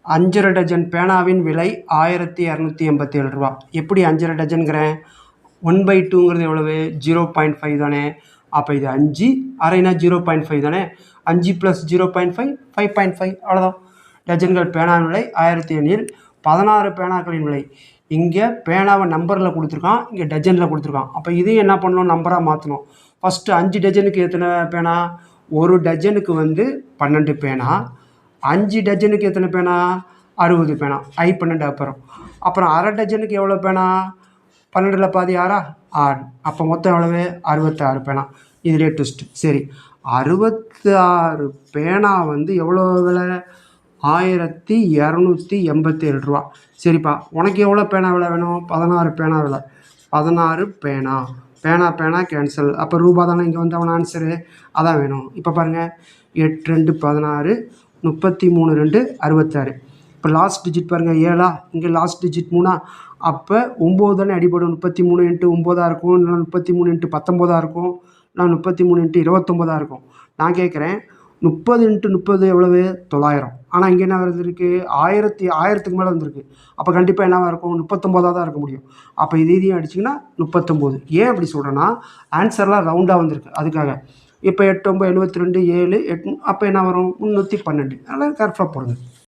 5½ dozen பேனாவின் விலை 1287 ரூபா. எப்படி 5½ டஜன்கிறேன்? 1/2ங்கிறது எவ்வளவு? 0.5 தானே. அப்போ இது 5, அரைனா 0.5 தானே. 5 + 0.5 5.5 அவ்வளோதான். டஜன்கள் பேனாவின் விலை 1007. 16 பேனாக்களின் விலை. இங்கே பேனாவை நம்பரில் கொடுத்துருக்கான், இங்கே டஜனில் கொடுத்துருக்கான். அப்போ இதையும் என்ன பண்ணணும்? நம்பராக மாற்றணும். ஃபஸ்ட்டு 5 டஜனுக்கு எத்தனை பேனா? ஒரு டஜனுக்கு 12 பேனா. 5 டஜனுக்கு எத்தனை பேனா? 60 பேனா. 12 அப்புறம் அரை டஜனுக்கு எவ்வளோ பேனா? 12ல் பாதி 6 6. அப்போ மொத்தம் எவ்வளவு? 66 பேனா. இதுலேயே ட்விஸ்ட்டு. சரி, 66 பேனா எவ்வளோ விலை? 1287 ரூபா. சரிப்பா, உனக்கு எவ்வளோ பேனா விலை வேணும்? 16 பேனா விலை. 16 பேனா. பேனா கேன்சல். அப்போ ரூபா தானே இங்கே அவன் ஆன்சரு, அதான் வேணும். இப்போ பாருங்கள், 8 2 16, 33 2 66. இப்போ லாஸ்ட் டிஜிட் பாருங்கள், 7ஆ? இங்கே லாஸ்ட் டிஜிட் 3ஆ? அப்போ 9 தானே அடிபடும். 33 × 9 இருக்கும், இல்லை 33 × 19 இருக்கும், இல்லை 33 × 29 இருக்கும். நான் கேட்குறேன், 30 × 30 எவ்வளவு? 900. ஆனால் இங்கே என்ன வந்துருக்கு? 1000க்கு மேலே வந்திருக்கு. அப்போ கண்டிப்பாக என்னவாக இருக்கும்? 39 தான் இருக்க முடியும். அப்போ இதையும் அடிச்சிங்கன்னா 39. ஏன் அப்படி சொல்கிறேன்னா, ஆன்சர்லாம் ரவுண்டாக வந்திருக்கு, அதுக்காக. இப்போ 8 9 72 7 8, அப்போ என்ன வரும்? 312. அதனால் கரெக்டாக போடுங்க.